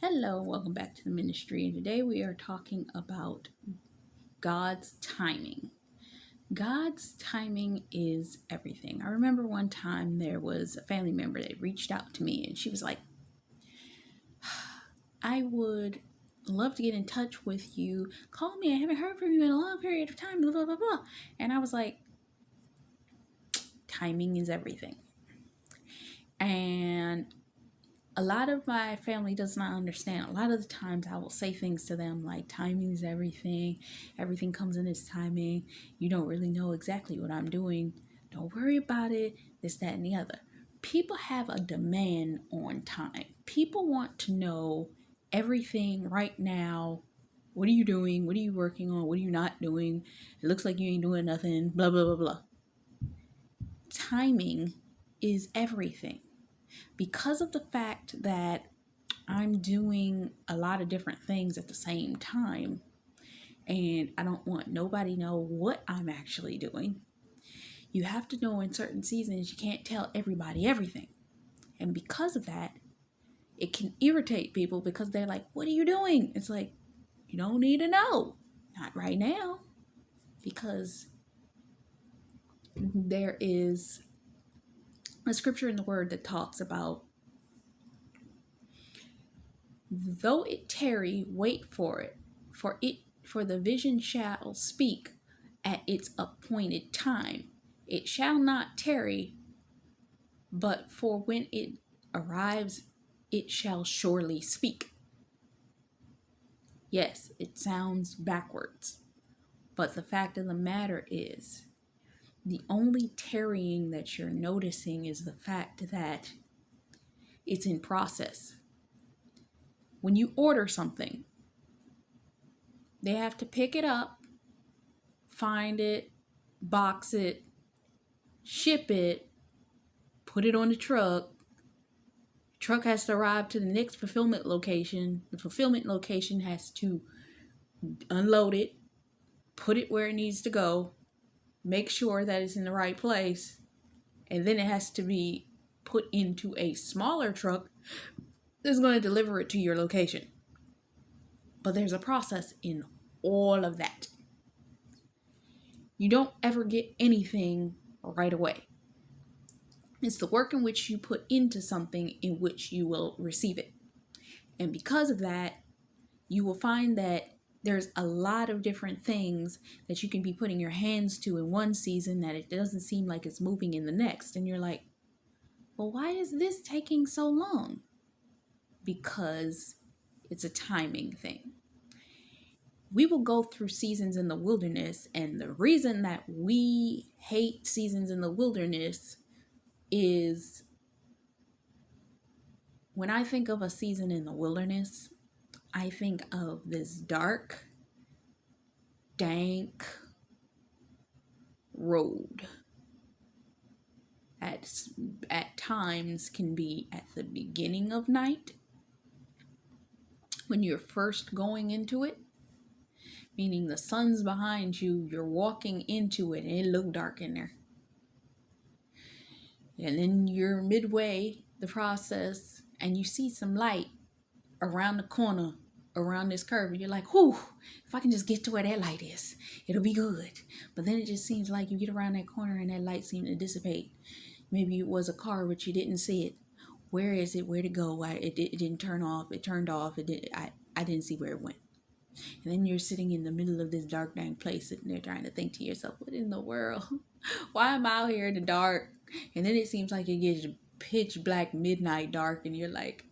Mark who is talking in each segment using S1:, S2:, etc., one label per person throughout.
S1: Hello, welcome back to the ministry. And today we are talking about God's timing. God's timing is everything. I remember one time there was a family member that reached out to me and she was like, I would love to get in touch with you. Call me. I haven't heard from you in a long period of time, blah, blah, blah, blah. And I was like, timing is everything. And a lot of my family does not understand. A lot of the times I will say things to them like, timing is everything. Everything comes in its timing. You don't really know exactly what I'm doing. Don't worry about it. This, that, and the other. People have a demand on time. People want to know everything right now. What are you doing? What are you working on? What are you not doing? It looks like you ain't doing nothing. Blah, blah, blah, blah. Timing is everything. Because of the fact that I'm doing a lot of different things at the same time, and I don't want nobody to know what I'm actually doing. You have to know in certain seasons you can't tell everybody everything. And because of that, it can irritate people because they're like, what are you doing? It's like, you don't need to know. Not right now. Because there is a scripture in the word that talks about, though it tarry, wait for it, for the vision shall speak at its appointed time. It shall not tarry, but for when it arrives, it shall surely speak. Yes, it sounds backwards, but the fact of the matter is, the only tarrying that you're noticing is the fact that it's in process. When you order something, they have to pick it up, find it, box it, ship it, put it on the truck. Truck has to arrive to the next fulfillment location. The fulfillment location has to unload it, put it where it needs to go, make sure that it's in the right place, and then it has to be put into a smaller truck that's going to deliver it to your location. But there's a process in all of that. You don't ever get anything right away. It's the work in which you put into something in which you will receive it. And because of that, you will find that there's a lot of different things that you can be putting your hands to in one season that it doesn't seem like it's moving in the next. And you're like, well, why is this taking so long? Because it's a timing thing. We will go through seasons in the wilderness, and the reason that we hate seasons in the wilderness is, when I think of a season in the wilderness, I think of this dark, dank road. At times can be at the beginning of night, when you're first going into it, meaning the sun's behind you, you're walking into it, and it look dark in there. And then you're midway the process, and you see some light around the corner, around this curve, and you're like, whew, if I can just get to where that light is, it'll be good. But then it just seems like you get around that corner and that light seemed to dissipate. Maybe it was a car, but you didn't see it. Where is it? Where'd it go? It didn't turn off. It turned off. I didn't see where it went. And then you're sitting in the middle of this dark, dank place, sitting there trying to think to yourself, what in the world? Why am I out here in the dark? And then it seems like it gets pitch black midnight dark, and you're like,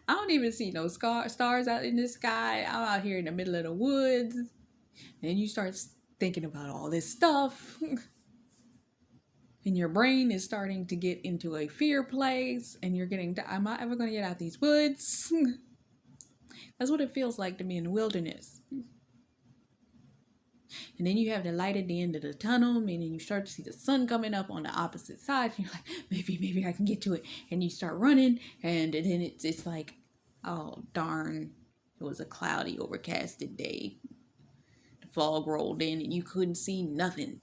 S1: I don't even see no stars out in the sky. I'm out here in the middle of the woods. And you start thinking about all this stuff. And your brain is starting to get into a fear place. And you're getting, am I ever going to get out these woods? That's what it feels like to be in the wilderness. And then you have the light at the end of the tunnel, meaning you start to see the sun coming up on the opposite side. And you're like, maybe I can get to it. And you start running, and then it's like, oh, darn, it was a cloudy, overcasted day. The fog rolled in, and you couldn't see nothing.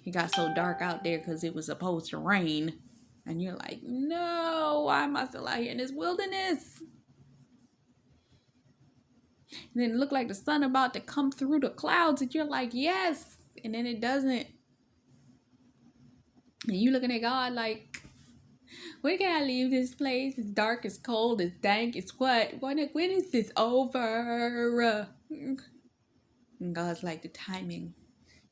S1: It got so dark out there because it was supposed to rain. And you're like, no, why am I still out here in this wilderness? And then it look like the sun about to come through the clouds, and you're like, yes. And then it doesn't. And you looking at God like, when can I leave this place? It's dark, it's cold, it's dank, it's what? When is this over? And God's like, the timing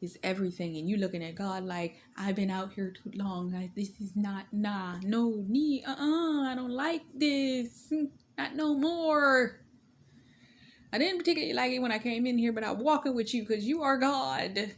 S1: is everything. And you looking at God like, I've been out here too long. This is not, I don't like this. Not no more. I didn't particularly like it when I came in here, but I'm walking with you because you are God.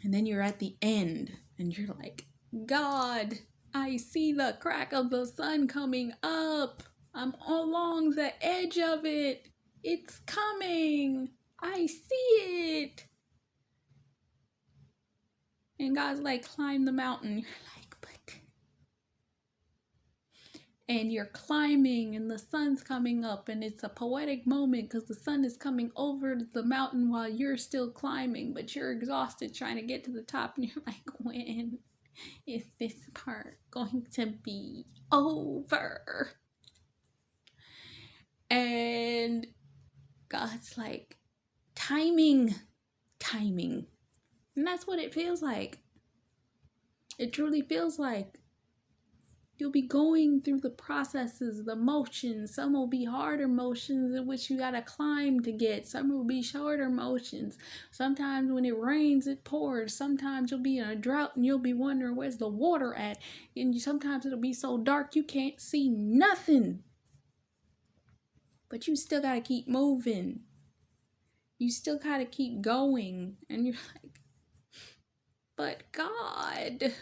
S1: And then you're at the end and you're like, God, I see the crack of the sun coming up. I'm along the edge of it. It's coming. I see it. And God's like, climb the mountain. You're like, but. And you're climbing and the sun's coming up, and it's a poetic moment because the sun is coming over the mountain while you're still climbing, but you're exhausted trying to get to the top, and you're like, when is this part going to be over? And God's like, timing. And that's what it feels like. It truly feels like. You'll be going through the processes, the motions. Some will be harder motions in which you gotta climb to get. Some will be shorter motions. Sometimes when it rains, it pours. Sometimes you'll be in a drought and you'll be wondering where's the water at. And sometimes it'll be so dark you can't see nothing. But you still gotta keep moving. You still gotta keep going. And you're like, but God,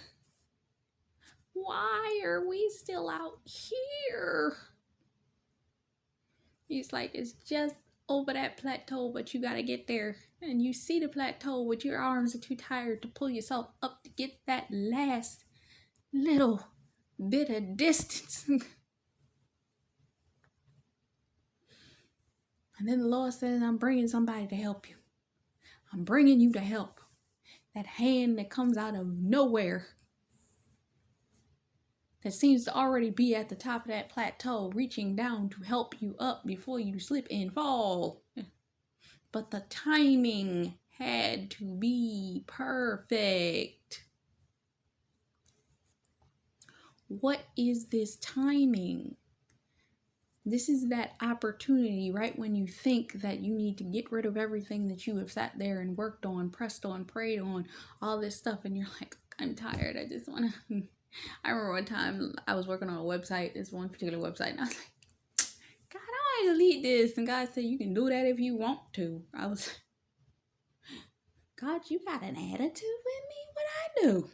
S1: why are we still out here? He's like, it's just over that plateau, but you gotta get there. And you see the plateau, but your arms are too tired to pull yourself up to get that last little bit of distance. And then the Lord says, I'm bringing somebody to help you. I'm bringing you to help. That hand that comes out of nowhere, that seems to already be at the top of that plateau, reaching down to help you up before you slip and fall. But the timing had to be perfect. What is this timing? This is that opportunity right when you think that you need to get rid of everything that you have sat there and worked on, pressed on, prayed on, all this stuff, and you're like, I'm tired. I just want to... I remember one time I was working on a website, this one particular website, and I was like, God, I want to delete this. And God said, you can do that if you want to. I was, God, you got an attitude with me? What I do?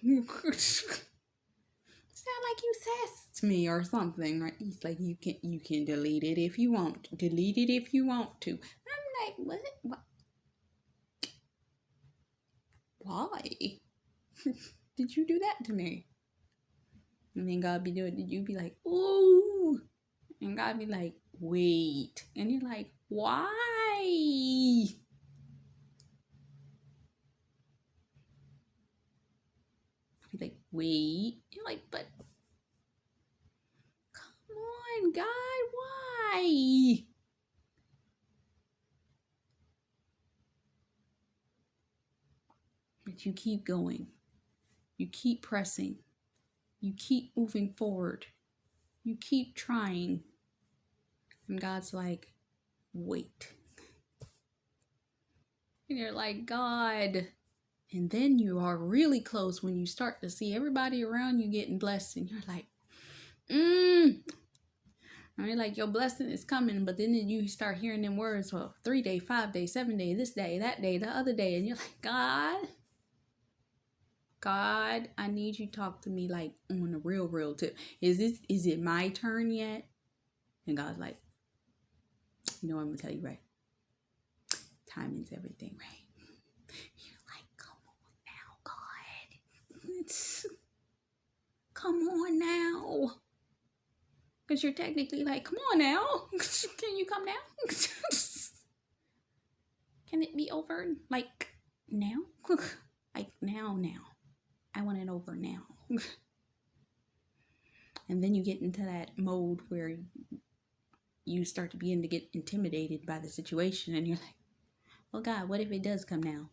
S1: Sound like you sassed me or something, right? He's like, you can delete it if you want to. Delete it if you want to. I'm like, what? Why? Did you do that to me? And then God be doing it. You be like, ooh. And God be like, wait. And you're like, why? Be like, wait. You're like, but come on, God, why? But you keep going. You keep pressing. You keep moving forward. You keep trying. And God's like, wait. And you're like, God. And then you are really close when you start to see everybody around you getting blessed. And you're like, I mean, like, your blessing is coming. But then you start hearing them words, well, 3 day, 5 day, 7 day, this day, that day, the other day. And you're like, God, I need you to talk to me like on the real tip. Is it my turn yet? And God's like, you know what I'm gonna tell you, right? Timing's everything, right? You're like, come on now, God. Come on now. Because you're technically like, come on now. Can you come now? Can it be over like now? Like now. I want it over now. And then you get into that mode where you start to begin to get intimidated by the situation, and you're like, well, God, what if it does come now?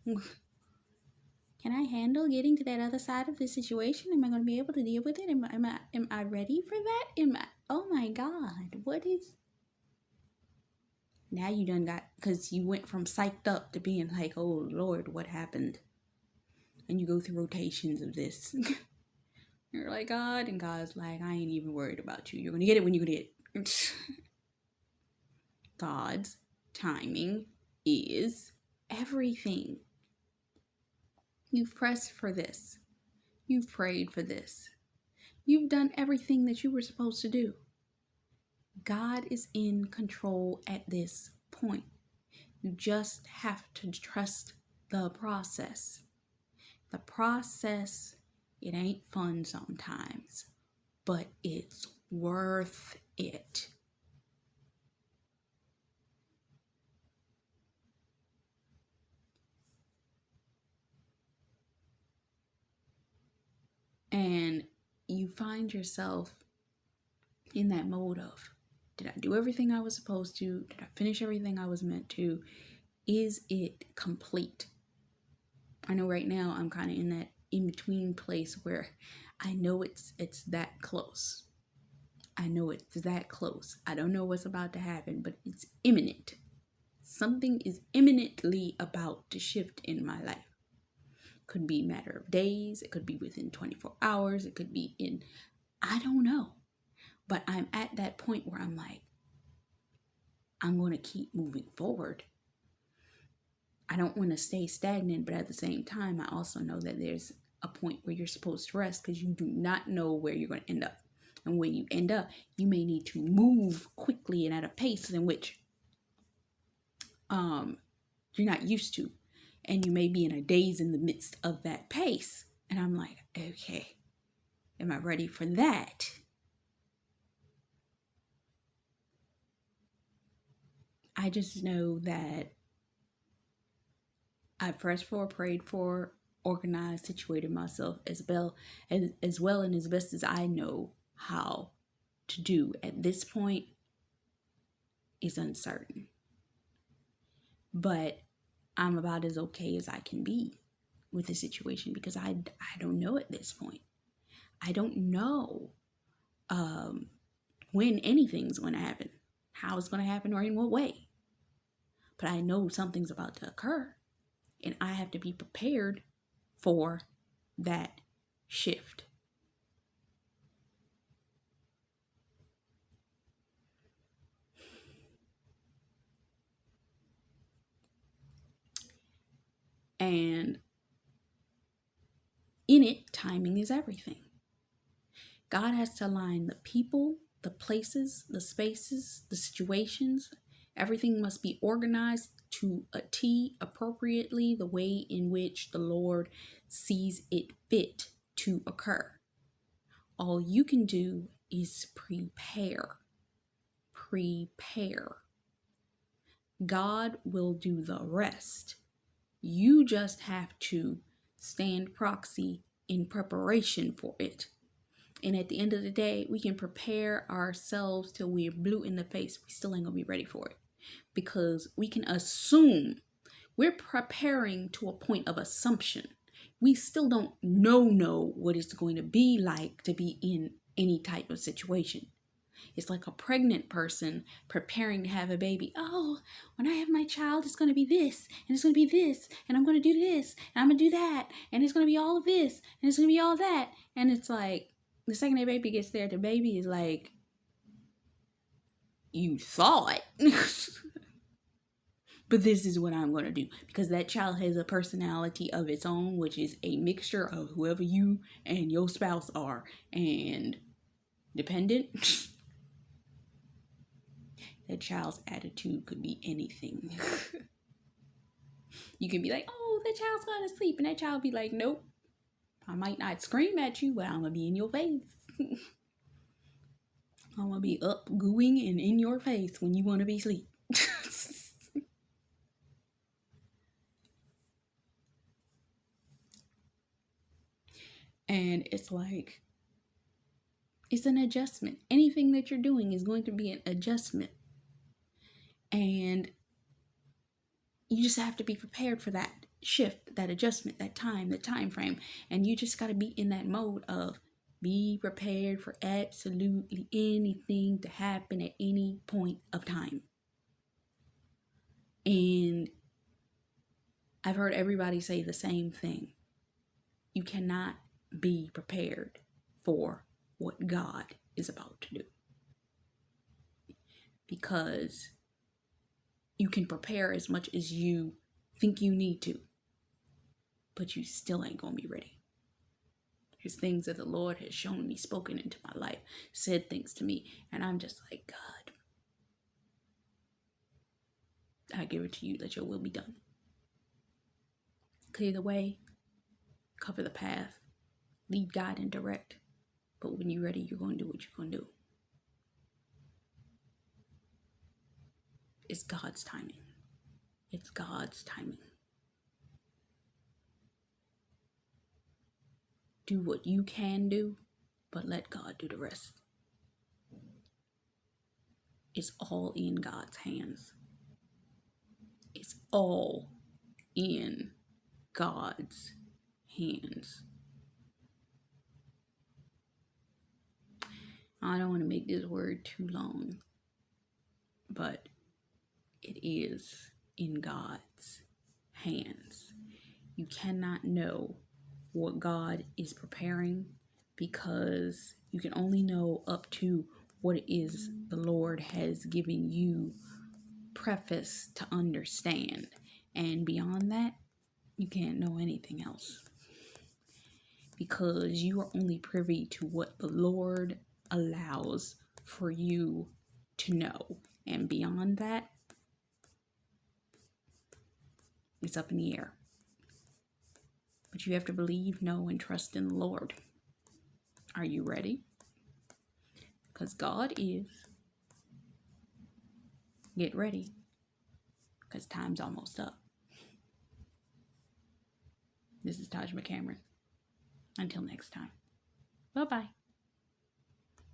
S1: Can I handle getting to that other side of the situation? Am I going to be able to deal with it? Am I ready for that? Oh my God, what is... Now you done got, because you went from psyched up to being like, oh Lord, what happened? And you go through rotations of this. You're like, God, and God's like, I ain't even worried about you. You're going to get it when you get it. God's timing is everything. You've pressed for this. You've prayed for this. You've done everything that you were supposed to do. God is in control at this point. You just have to trust the process. The process, it ain't fun sometimes, but it's worth it. And you find yourself in that mode of, did I do everything I was supposed to? Did I finish everything I was meant to? Is it complete? I know right now I'm kind of in that in-between place where I know it's that close. I know it's that close. I don't know what's about to happen, but it's imminent. Something is imminently about to shift in my life. Could be a matter of days. It could be within 24 hours. It could be in, I don't know. But I'm at that point where I'm like, I'm going to keep moving forward. I don't want to stay stagnant, but at the same time, I also know that there's a point where you're supposed to rest because you do not know where you're going to end up. And when you end up, you may need to move quickly and at a pace in which you're not used to. And you may be in a daze in the midst of that pace. And I'm like, okay, am I ready for that? I just know that I pressed for, prayed for, organized, situated myself as well and as best as I know how to do at this point is uncertain. But I'm about as okay as I can be with the situation because I don't know at this point. I don't know when anything's going to happen, how it's going to happen, or in what way. But I know something's about to occur, and I have to be prepared for that shift. And in it, timing is everything. God has to align the people, the places, the spaces, the situations. Everything must be organized to a T appropriately, the way in which the Lord sees it fit to occur. All you can do is prepare. Prepare. God will do the rest. You just have to stand proxy in preparation for it. And at the end of the day, we can prepare ourselves till we're blue in the face. We still ain't gonna be ready for it. Because we can assume we're preparing to a point of assumption. We still don't know what it's going to be like to be in any type of situation. It's like a pregnant person preparing to have a baby. Oh, when I have my child, it's going to be this, and it's going to be this, and I'm going to do this, and I'm going to do that, and it's going to be all of this, and it's going to be all that. And it's like, the second that baby gets there, the baby is like, you thought, but this is what I'm going to do. Because that child has a personality of its own, which is a mixture of whoever you and your spouse are. And dependent, that child's attitude could be anything. You can be like, oh, that child's going to sleep. And that child be like, nope. I might not scream at you, but I'm going to be in your face. I'm going to be up, gooing, and in your face when you want to be asleep. And it's like, It's an adjustment. Anything that you're doing is going to be an adjustment. And you just have to be prepared for that shift, that adjustment, that time frame. And you just got to be in that mode of be prepared for absolutely anything to happen at any point of time. And I've heard everybody say the same thing. You cannot be prepared for what God is about to do. Because you can prepare as much as you think you need to, but you still ain't gonna be ready. There's things that the Lord has shown me, spoken into my life, said things to me, and I'm just like, God, I give it to you, let your will be done. Clear the way, cover the path, lead, guide, and direct. But when you're ready, you're gonna do what you're gonna do. It's God's timing. It's God's timing. Do what you can do, but let God do the rest. It's all in God's hands. It's all in God's hands. I don't want to make this word too long, but it is in God's hands. You cannot know what God is preparing because you can only know up to what it is the Lord has given you preface to understand. And beyond that, you can't know anything else. Because you are only privy to what the Lord allows for you to know. And beyond that, it's up in the air. But you have to believe, know, and trust in the Lord. Are you ready? Because God is. Get ready. Because time's almost up. This is Taj McCameron. Until next time. Bye-bye.